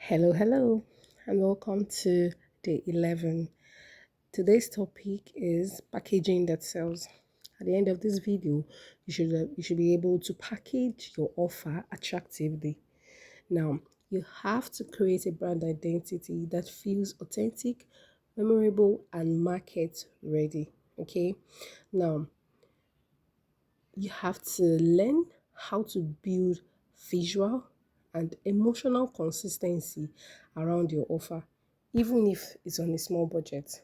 Hello, and welcome to day 11. Today's topic is packaging that sells. At the end of this video, you should be able to package your offer attractively. Now, you have to create a brand identity that feels authentic, memorable, and market ready. Okay, now you have to learn how to build visual and emotional consistency around your offer, even if it's on a small budget.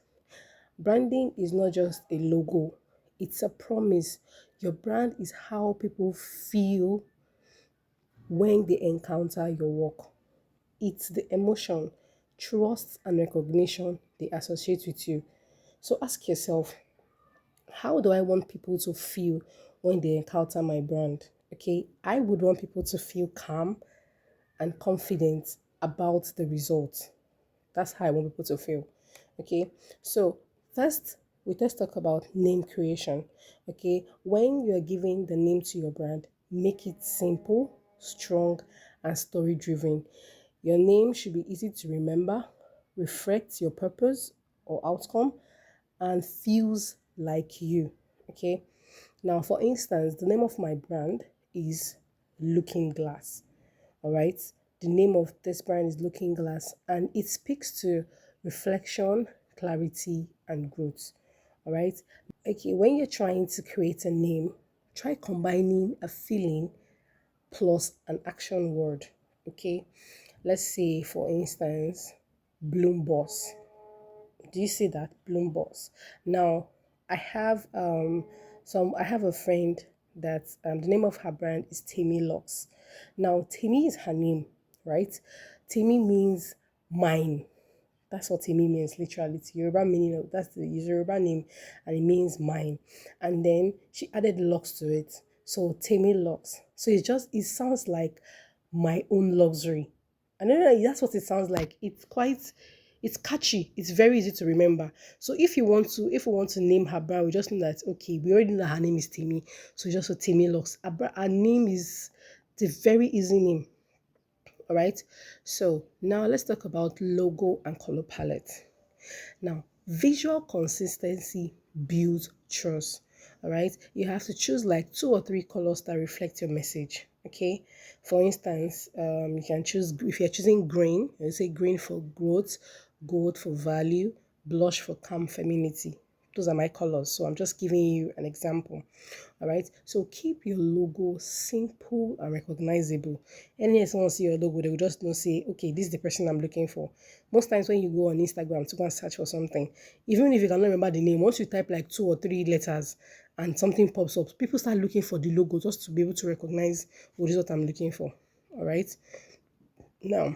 Branding is not just a logo, it's a promise. Your brand is how people feel when they encounter your work. It's the emotion, trust, and recognition they associate with you. So ask yourself, how do I want people to feel when they encounter my brand? Okay, I would want people to feel calm and confident about the result. That's how I want people to feel. Okay, so first, let's talk about name creation. Okay, when you're giving the name to your brand, make it simple, strong, and story driven. Your name should be easy to remember, reflect your purpose or outcome, and feels like you. Okay. Now, for instance, the name of my brand is Looking Glass. All right. The name of this brand is Looking Glass, and it speaks to reflection, clarity, and growth. All right. Okay. When you're trying to create a name, try combining a feeling plus an action word. Okay. Let's say, for instance, Bloom Boss. Do you see that? Bloom Boss. Now, I have I have a friend that the name of her brand is Timmy Locks. Now, Timmy is her name, right? Timmy means mine. That's what Timmy means literally. It's Yoruba meaning of that's the Yoruba name, and it means mine. And then she added locks to it. So Timmy Locks. So it sounds like my own luxury. And then that's what it sounds like. It's catchy. It's very easy to remember. So if we want to name her brand, we just know that okay, we already know that her name is Timmy. So just so Timmy Locks. Her name is the very easy name. All right. So now let's talk about logo and color palette. Now, visual consistency builds trust. All right. You have to choose like two or three colors that reflect your message. Okay. For instance, you can choose if you're choosing green, you say green for growth, gold for value, blush for calm femininity. Those are my colors. So I'm just giving you an example. All right. So keep your logo simple and recognizable. Anytime someone see your logo, they will just know say, okay, this is the person I'm looking for. Most times when you go on Instagram to go and search for something, even if you cannot remember the name, once you type like two or three letters and something pops up, people start looking for the logo just to be able to recognize what is what I'm looking for. All right. Now,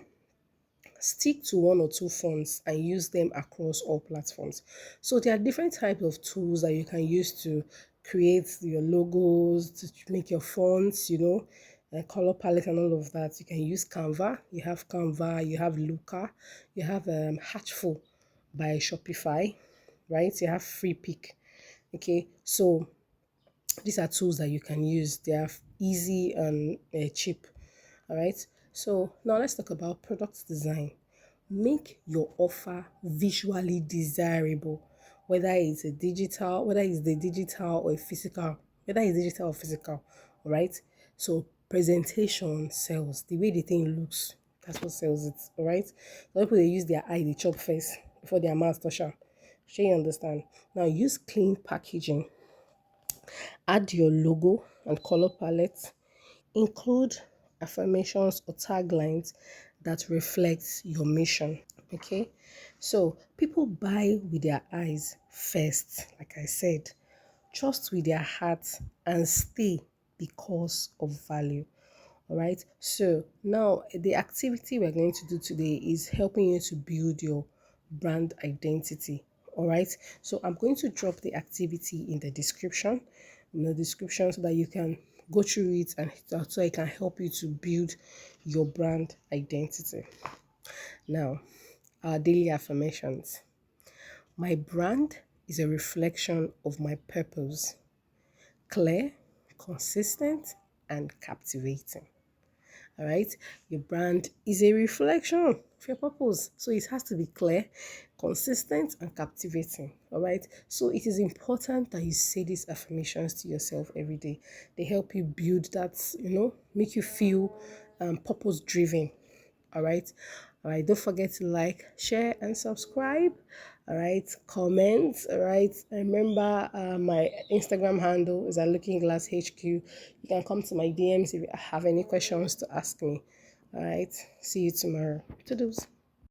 stick to one or two fonts and use them across all platforms. So there are different types of tools that you can use to create your logos, to make your fonts, color palette and all of that. You can use Canva. You have Luca, you have Hatchful by Shopify, right? You have Free Pick. Okay, so these are tools that you can use. They are easy and cheap. All right. So now let's talk about product design. Make your offer visually desirable, whether it's the digital or physical, whether it's digital or physical. All right. So presentation sells. The way the thing looks, that's what sells it. All right. Some people they use their eye, they chop first before their mouth touch am. Sure you understand. Now use clean packaging. Add your logo and color palette. Include affirmations or taglines that reflects your mission. Okay, so people buy with their eyes first, like I said, trust with their hearts, and stay because of value. All right, so now the activity we're going to do today is helping you to build your brand identity. All right, so I'm going to drop the activity in the description so that you can go through it and so it can help you to build your brand identity. Now, our daily affirmations. My brand is a reflection of my purpose, clear, consistent, and captivating. All right, your brand is a reflection of your purpose. So it has to be clear, consistent, and captivating. All right. So it is important that you say these affirmations to yourself every day. They help you build that, make you feel purpose driven. All right. All right. Don't forget to like, share, and subscribe. All right. Comment. All right. And remember, my Instagram handle is at Looking Glass HQ. You can come to my DMs if you have any questions to ask me. All right. See you tomorrow. Toodles.